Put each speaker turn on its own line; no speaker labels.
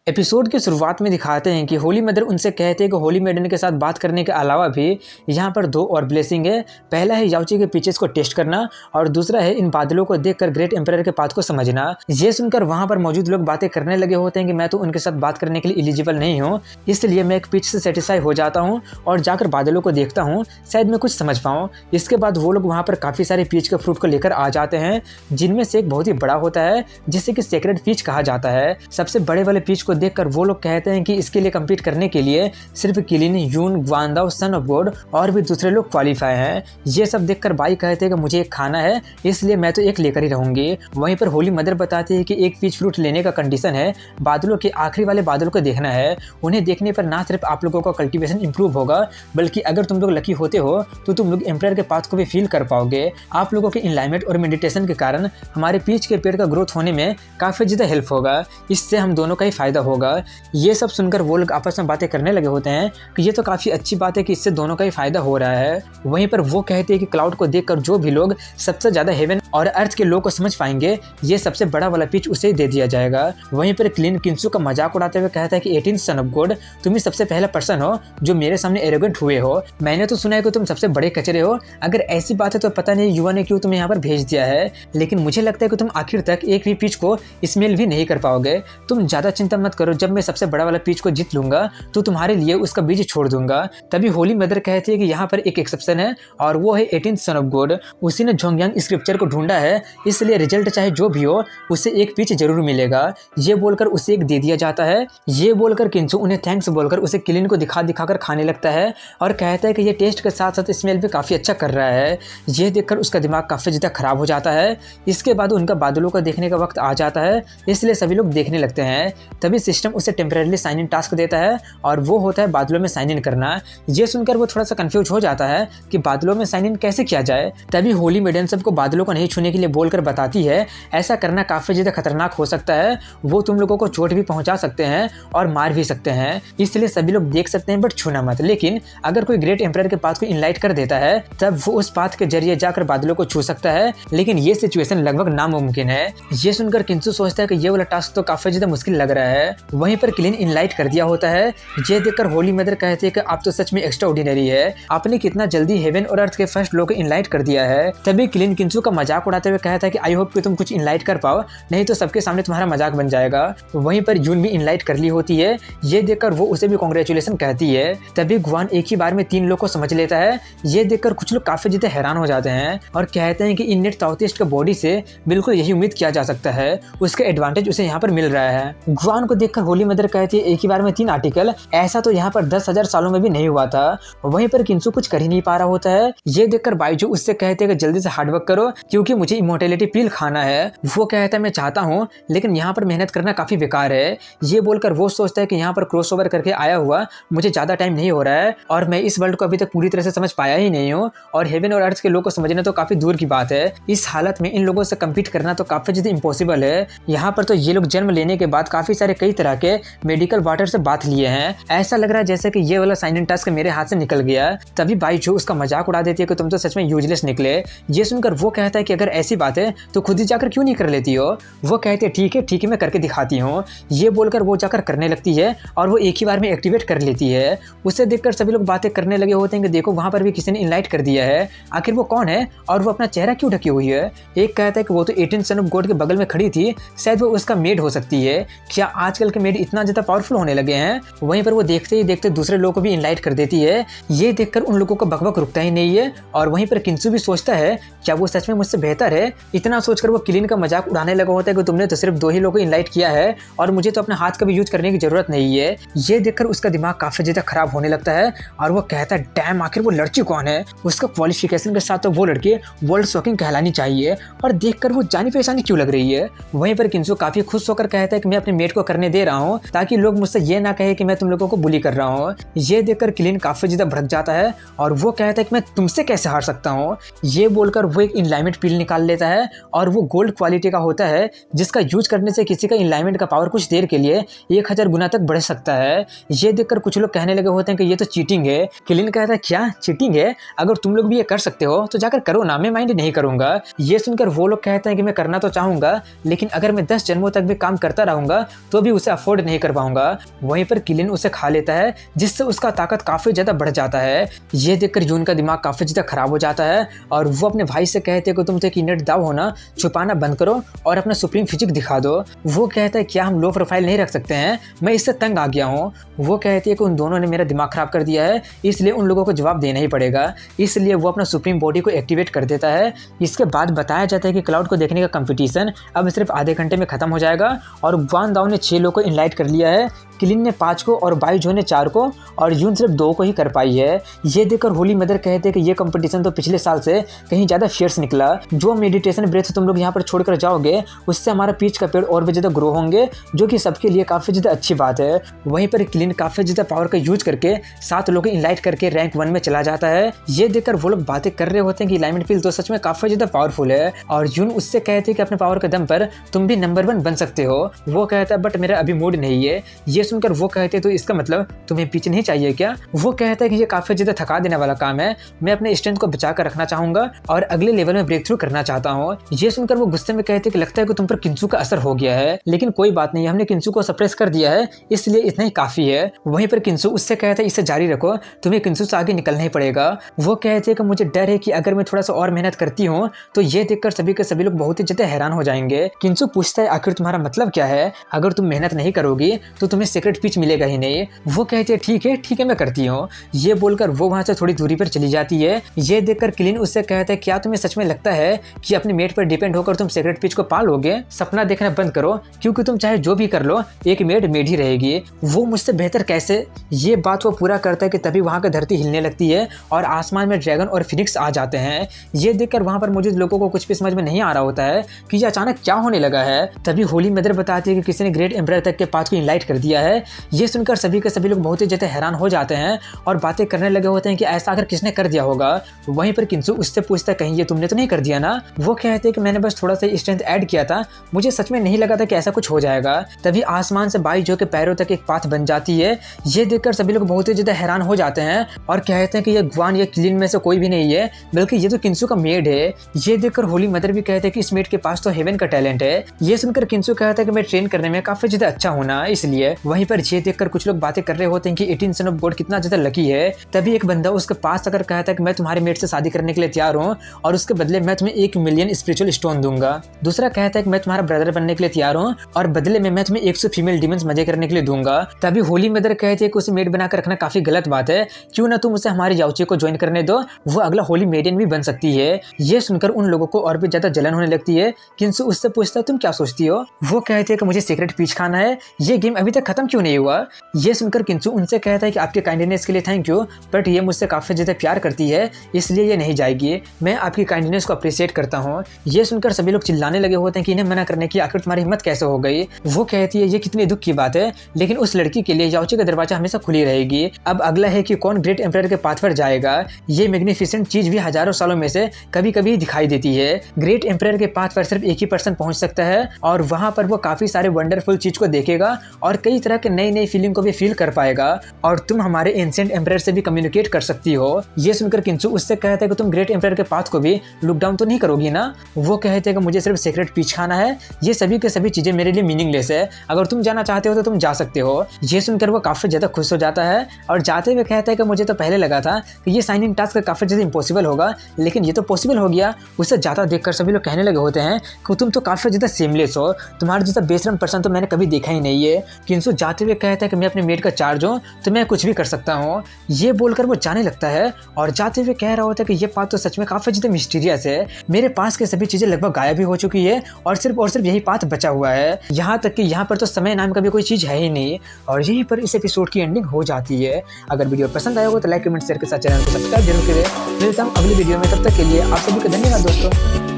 Episode की शुरुआत में दिखाते हैं कि होली मदर उनसे कहते हैं कि होली मेडन के साथ बात करने के अलावा भी यहाँ पर दो और ब्लेसिंग है। पहला है याओची के पीचेस को टेस्ट करना और दूसरा है इन बादलों को देखकर ग्रेट एम्पायर के पाथ को समझना। ये सुनकर वहाँ पर मौजूद लोग बातें करने लगे होते हैं कि मैं तो उनके साथ बात करने के लिए एलिजिबल नहीं हूँ, इसलिए मैं एक पीच से सेटिस्फाई हो जाता हूँ और जाकर बादलों को देखता हूँ, शायद मैं कुछ समझ पाऊँ। इसके बाद वो लोग वहाँ पर काफ़ी सारे पीच के फ्रूट को लेकर आ जाते हैं, जिनमें से एक बहुत ही बड़ा होता है जिसे कि सेक्रेड पीच कहा जाता है। सबसे बड़े वाले पीच को देखकर वो लोग कहते हैं कि इसके लिए कम्पीट करने के लिए सिर्फ किलिन, यून, ग्वांदाओ, सन ऑफ गॉड और भी दूसरे लोग क्वालिफाई हैं। ये सब देखकर बाई कहते हैं कि मुझे एक खाना है, इसलिए मैं तो एक लेकर ही रहूंगी। वहीं पर होली मदर बताती है कि एक पीच फ्रूट लेने का कंडीशन है, बादलों के आखिरी वाले बादलों को देखना है। उन्हें देखने पर ना सिर्फ आप लोगों का कल्टीवेशन इंप्रूव होगा, बल्कि अगर तुम लोग लकी होते हो तो तुम लोग एम्पायर के पाथ को भी फील कर पाओगे। आप लोगों के इनलाइनमेंट और मेडिटेशन के कारण हमारे पीच के पेड़ का ग्रोथ होने में काफ़ी ज़्यादा हेल्प होगा, इससे हम दोनों का ही फायदा होगा। ये सब सुनकर वो लोग आपस में बातें करने लगे होते हैं कि ये तो काफ़ी अच्छी बात है कि इससे दोनों का ही फायदा हो रहा है। वहीं पर वो कहते हैं कि क्लाउड को देखकर जो भी लोग सबसे ज़्यादा हेवन और अर्थ के लोग को समझ पाएंगे, ये सबसे बड़ा वाला पिच उसे दे दिया जाएगा। वहीं पर क्लीन किंसू का मजाक उड़ाते हुए कहता है कि 18 सन ऑफ गॉड, तुम ही सबसे पहला पर्सन हो जो मेरे सामने एरोगेंट हुए हो। मैंने तो सुना है कि तुम सबसे बड़े कचरे हो। अगर ऐसी बात है तो पता नहीं युवा ने क्यों तुम्हें यहाँ पर भेज दिया है, लेकिन मुझे लगता है कि तुम आखिर तक एक भी पिच को स्मेल भी नहीं कर पाओगे। तुम ज़्यादा चिंता मत करो, जब मैं सबसे बड़ा वाला पिच को जीत लूंगा तो तुम्हारे लिए उसका बीज छोड़ दूंगा। तभी होली मदर कहती है कि यहाँ पर एक एक्सेप्शन है और वो है 18 सन ऑफ गॉड। उसी ने झोंगयांग स्क्रिप्चर को ढूंढा है, इसलिए रिजल्ट चाहे जो भी हो उसे एक पिच जरूर मिलेगा। ये बोलकर उसे एक दे दिया जाता है। ये बोलकर किंसू उन्हें थैंक्स बोलकर उसे किलिन को दिखा दिखाकर खाने लगता है और कहता है कि ये टेस्ट के साथ साथ स्मेल भी काफ़ी अच्छा कर रहा है। ये देखकर उसका दिमाग काफ़ी ज़्यादा खराब हो जाता है। इसके बाद उनका बादलों को देखने का वक्त आ जाता है, इसलिए सभी लोग देखने लगते हैं। तभी सिस्टम उसे टेम्परेरी साइन इन टास्क देता है और वो होता है बादलों में साइन इन करना। ये सुनकर वो थोड़ा सा कंफ्यूज हो जाता है कि बादलों में साइन इन कैसे किया जाए। तभी होली मेडन सबको बादलों को नहीं छूने के लिए बोलकर बताती है ऐसा करना काफ़ी ज़्यादा खतरनाक हो सकता है, वो तुम लोगों को चोट भी पहुंचा सकते हैं और मार भी सकते हैं, इसलिए सभी लोग देख सकते हैं बट छूना मत। लेकिन अगर कोई ग्रेट एम्पायर के पाथ को इनलाइट कर देता है तब वो उस पाथ के जरिए जाकर बादलों को छू सकता है, लेकिन ये सिचुएशन लगभग नामुमकिन है। ये सुनकर किंसू सोचता है कि ये वाला टास्क तो काफ़ी ज़्यादा मुश्किल लग रहा है। वहीं पर क्लीन इनलाइट कर दिया होता है। ये देखकर होली मदर कहती है कि आप तो सच में एक्स्ट्रा ऑर्डिनरी है, आपने कितना जल्दी हेवन और अर्थ के फर्स्ट लोग को इनलाइट कर दिया है। तभी क्लीन किंसू का मजाक उड़ाते हुए कहता है कि आई होप कि तुम कुछ इनलाइट कर पाओ, नहीं तो सबके सामने तुम्हारा मजाक बन जाएगा। वहीं पर यून भी इनलाइट कर ली होती है। ये देखकर वो उसे भी कांग्रेचुलेशन कहती है। तभी गुआन एक ही बार में 3 लोग को समझ लेता है। ये देखकर कुछ लोग काफी ज्यादा हैरान हो जाते हैं और कहते हैं कि इन नेट ताओतिस्ट के बॉडी से बिल्कुल यही उम्मीद किया जा सकता है, उसका एडवांटेज उसे यहाँ पर मिल रहा है। गुआन को देखकर होली मदर कहती है एक ही बार में 3 आर्टिकल, ऐसा तो यहाँ पर 10,000 सालों में भी नहीं हुआ था। वहीं पर किंसू कुछ कर ही नहीं पा रहा होता है। ये देखकर बाइजू उससे कहते हैं कि जल्दी से हार्डवर्क करो क्योंकि मुझे इमोर्टेलिटी पिल खाना है। वो कहता है मैं चाहता हूँ, लेकिन यहाँ पर मेहनत करना काफी बेकार है। ये बोलकर वो सोचता है कि यहाँ पर क्रॉसओवर करके आया हुआ मुझे ज्यादा टाइम नहीं हो रहा है और मैं इस वर्ल्ड को अभी तक पूरी तरह से समझ पाया ही नहीं हूँ और हेवन और अर्थ के लोग को समझना तो काफी दूर की बात है। इस हालत में इन लोगों से कम्पीट करना तो काफी ज्यादा इम्पॉसिबल है। यहाँ पर तो ये लोग जन्म लेने के बाद काफी सारे कई तरह के मेडिकल वाटर से बात लिए हैं। ऐसा लग रहा है जैसे कि ये वाला साइन इन टास्क मेरे हाथ से निकल गया। तभी बाइजू उसका मजाक उड़ा देती है कि तुम तो सच में यूजलेस निकले। ये सुनकर वो कहता है कि अगर ऐसी बात है तो खुद ही जाकर क्यों नहीं कर लेती हो। वो कहती है ठीक है मैं करके दिखाती हूँ। ये बोलकर वो जाकर करने लगती है और वो एक ही बार में एक्टिवेट कर लेती है। उसे देखकर सभी लोग बातें करने लगे होते हैं कि देखो वहाँ पर भी किसी ने इनलाइट कर दिया है, आखिर वो कौन है और वो अपना चेहरा क्यों ढकी हुई है। एक कहता है कि वो तो 18 सन ऑफ गॉड के बगल में खड़ी थी, शायद वो उसका मेड हो सकती है। क्या आजकल के मेड इतना ज़्यादा पावरफुल होने लगे हैं। वहीं पर वो देखते ही देखते दूसरे लोगों को भी इनलाइट कर देती है। ये देखकर उन लोगों को बकबक रुकता ही नहीं है और वहीं पर किंसू भी सोचता है क्या वो सच में मुझसे बेहतर है। इतना सोचकर वो क्लीन का मजाक उड़ाने लगा होता है कि तुमने तो सिर्फ 2 ही लोगों को इनलाइट किया है और मुझे तो अपना हाथ का भी यूज करने की जरूरत नहीं है। ये देखकर उसका दिमाग काफी ज्यादा खराब होने लगता है और वो कहता है डैम, आखिर वो लड़की कौन है। उसका क्वालिफिकेशन के साथ तो वो लड़की वर्ल्ड शॉकिंग कहलानी चाहिए और देखकर वो जानी पहचानी क्यों लग रही है। वहीं पर किंसू काफी खुश होकर कहता है कि मैं अपने मेट को करने दे रहा हूँ ताकि लोग मुझसे ये ना कहे कि मैं तुम लोगों को बुली कर रहा हूँ। ये देखकर क्लीन काफी ज्यादा भड़क जाता है और वो कहता है कि मैं तुमसे कैसे हार सकता हूँ। ये बोलकर वो एक इनलाइनमेंट पिल निकाल लेता है और वो गोल्ड क्वालिटी का होता है जिसका यूज करने से किसी का इनलाइनमेंट का पावर कुछ देर के लिए 1000 गुना तक बढ़ सकता है। ये देखकर कुछ लोग कहने लगे होते हैं कि ये तो चीटिंग है। क्लीन कहता है क्या चीटिंग है, अगर तुम लोग भी ये कर सकते हो तो जाकर करो ना, मैं माइंड नहीं करूंगा। ये सुनकर वो लोग कहते हैं कि मैं करना तो चाहूंगा, लेकिन अगर मैं 10 जन्मों तक भी काम करता रहूंगा तो भी कभी उसे अफोर्ड नहीं कर पाऊंगा। वहीं पर किलिन उसे खा लेता है जिससे उसका ताकत काफी ज्यादा बढ़ जाता है। ये देखकर यून का दिमाग काफी ज्यादा खराब हो जाता है और वो अपने भाई से कहते हैं कि तुम तो एक इनर दाव होना छुपाना बंद करो और अपना सुप्रीम फिजिक दिखा दो। वो कहता है क्या हम लो प्रोफाइल नहीं रख सकते हैं, मैं इससे तंग आ गया हूँ। वो कहती है कि उन दोनों ने मेरा दिमाग खराब कर दिया है, इसलिए उन लोगों को जवाब देना ही पड़ेगा। इसलिए वो अपना सुप्रीम बॉडी को एक्टिवेट कर देता है। इसके बाद बताया जाता है कि क्लाउड को देखने का कंपटीशन अब सिर्फ आधे घंटे में खत्म हो जाएगा और ग्वान दाओ ने 6 लोगों को इनलाइट कर लिया है। किलिन ने 5 को और बाइजो ने 4 को और यून सिर्फ 2 को ही कर पाई है। ये देखकर होली मदर कहते हैं कि ये कंपटीशन तो पिछले साल से कहीं ज़्यादा फियर्स निकला। जो मेडिटेशन ब्रेथ तुम लोग यहाँ पर छोड़कर जाओगे उससे हमारा पीच का पेड़ और भी ज़्यादा ग्रो होंगे, जो कि सबके लिए काफ़ी ज़्यादा अच्छी बात है। वहीं पर किलिन काफ़ी ज़्यादा पावर का यूज करके 7 लोग इनलाइट करके रैंक 1 में चला जाता है। ये देखकर वो लोग बातें कर रहे होते हैं कि अलाइनमेंट फील तो सच में काफ़ी ज़्यादा पावरफुल है और यून उससे कहते हैं कि अपने पावर के दम पर तुम भी नंबर 1 बन सकते हो। वो कहता है बट मेरा अभी मूड नहीं है। ये सुनकर वो कहते हैं तो इसका मतलब तुम्हें पीछे नहीं चाहिए क्या? वो कहता है कि ये काफी ज्यादा थका देने वाला काम है, मैं अपने स्ट्रेंथ को बचा कर रखना चाहूंगा और अगले लेवल में ब्रेक थ्रू करना चाहता हूँ। ये सुनकर वो गुस्से में कहते हैं कि लगता है कि तुम पर किंसू का असर हो गया है, लेकिन कोई बात नहीं, हमने किंसू को सप्रेस कर दिया है, इसलिए इतना ही काफी है। वहीं पर किंसू उससे कहता है इसे जारी रखो, तुम्हें किंसू से आगे निकलना ही पड़ेगा। वो कहते हैं कि मुझे डर है कि अगर मैं थोड़ा सा और मेहनत करती हूँ तो ये देखकर सभी के सभी लोग बहुत ही ज्यादा हैरान हो जाएंगे। किंसू पूछता है आखिर तुम्हारा मतलब क्या है? अगर तुम मेहनत नहीं करोगी तो तुम्हें सीक्रेट पिच मिलेगा ही नहीं। वो कहते हैं ठीक है मैं करती हूँ। ये बोलकर वो वहां से थोड़ी दूरी पर चली जाती है। ये देखकर किलिन उससे कहता है क्या तुम्हें सच में लगता है कि अपने मेट पर डिपेंड होकर तुम सीक्रेट पिच को पा लोगे? सपना देखना बंद करो, क्योंकि तुम चाहे जो भी कर लो एक मेड ही रहेगी। वो मुझसे बेहतर कैसे? ये बात वो पूरा करता है कि तभी वहां की धरती हिलने लगती है और आसमान में ड्रैगन और फिनिक्स आ जाते हैं। ये देखकर वहां पर मौजूद लोगों को कुछ भी समझ में नहीं आ रहा होता है कि ये अचानक क्या होने लगा है। तभी होली मदर बताती है कि किसी ने ग्रेट एम्परर तक के पाथ को इनलाइट कर दिया है। ये सुनकर सभी के सभी लोग बहुत ही ज्यादा हैरान हो जाते हैं और बातें करने लगे होते हैं कि ऐसा अगर किसने कर दिया होगा। वहीं पर किंसू उससे पूछता है कहीं ये तुमने तो नहीं कर दिया ना? वो कहते हैं कि मैंने बस थोड़ा सा स्ट्रेंथ ऐड किया था, मुझे सच में नहीं लगा था कि ऐसा कुछ हो जाएगा। तभी आसमान से बाइजो के पैरों तक एक पाथ बन जाती है। ये देखकर सभी लोग बहुत ही ज्यादा हैरान हो जाते हैं और कहते हैं कि ये ग्वान या किलिन में से कोई भी नहीं है, बल्कि ये तो किंसू का मेड है। ये देखकर होली मदर भी कहते हैं कि इस मेड के पास तो हेवन का टैलेंट है। ये सुनकर किंसू कहता है कि मैं ट्रेन करने में काफी ज्यादा अच्छा होना इसलिए। वहीं पर ये देखकर कुछ लोग बातें कर रहे होते हैं कि 18 सन ऑफ गॉड कितना ज्यादा लकी है। तभी एक बंदा उसके पास अगर कहता है कि मैं तुम्हारे मेट से शादी करने के लिए तैयार हूँ और उसके बदले मैं तुम्हें 1 मिलियन स्पिरिचुअल स्टोन दूंगा। दूसरा कहता है कि मैं तुम्हारा ब्रदर बनने के लिए तैयार हूँ और बदले में मैं तुम्हें 100 फीमेल डीमंस मजे करने के लिए दूंगा। तभी होली मदर कहती है कि उसे मेट बनाकर रखना काफी गलत बात है, क्यों ना तुम उसे हमारे याओची को ज्वाइन करने दो, वो अगला होली मेडियन भी बन सकती है। ये सुनकर उन लोगों को और भी ज्यादा जलन होने लगती है। किंसू उससे पूछता है तुम क्या सोचती हो? वो कहती है कि मुझे सीक्रेट पीच खाना है, ये गेम अभी तक खत्म क्यों नहीं हुआ? ये सुनकर किंसू उनसे कहता है कि आपके काइंडनेस के लिए थैंक यू, बट ये मुझसे काफी ज्यादा प्यार करती है इसलिए ये नहीं जाएगी, मैं आपकी काइंडनेस को अप्रिशिएट करता हूँ। ये सुनकर सभी लोग चिल्लाने लगे होते हैं कि इन्हें मना करने की आखिर तुम्हारी हिम्मत कैसे हो गई? वो कहती है ये कितनी दुख की बात है, लेकिन उस लड़की के लिए याओची का दरवाजा हमेशा खुली रहेगी। अब अगला है कि कौन ग्रेट एम्परर के पाथ पर जाएगा। ये मैग्निफिसेंट चीज भी हजारों सालों में से कभी कभी दिखाई देती है। ग्रेट एम्परर के पाथ पर सिर्फ एक ही पर्सन पहुंच सकता है और वहां पर वो काफी सारे वंडरफुल चीज को देखेगा और कई तरह के नई फीलिंग को भी फील कर पाएगा और तुम हमारे एंशिएंट एम्परर से भी कम्युनिकेट कर सकती हो। ये सुनकर किंसू उससे कहता है कि तुम ग्रेट एम्परर के पाथ को भी लुक डाउन तो नहीं करोगी ना? वो कहते हैं कि मुझे सिर्फ सीक्रेट पीच खाना है, ये सभी के सभी चीजें मेरे लिए मीनिंगलेस है, अगर तुम जाना चाहते हो तो तुम जा सकते हो। ये सुनकर वो काफी ज्यादा खुश हो जाता है और जाते हुए कहता है कि मुझे तो पहले लगा था कि ये साइन इन टास्क काफी ज्यादा इम्पॉसिबल होगा, लेकिन ये तो पॉसिबल हो गया। उसे जाता देखकर सभी लोग कहने लगे होते हैं कि तुम तो काफी ज्यादा सेमलेस हो, तुम्हारे जैसा बेशरम पर्सन तो मैंने कभी देखा ही नहीं है। किंसू जाते हुए कहता है कि मैं अपने मेट का चार्ज हूँ तो मैं कुछ भी कर सकता हूँ। ये बोलकर वो जाने लगता है और जाते हुए कह रहा होता है कि ये बात तो सच में काफी ज्यादा मिस्टीरियस है, मेरे पास के सभी चीजें लगभग गायब भी हो चुकी है और सिर्फ यही पाथ बचा हुआ है, यहाँ तक कि यहाँ पर तो समय नाम का भी कोई चीज है ही नहीं। और यहीं पर इस एपिसोड की एंडिंग हो जाती है। अगर वीडियो पसंद आया हो तो लाइक कमेंट शेयर के साथ चैनल को सब्सक्राइब जरूर करें। मिलता हूँ अगली वीडियो में, तब तक के लिए आप सभी को धन्यवाद दोस्तों।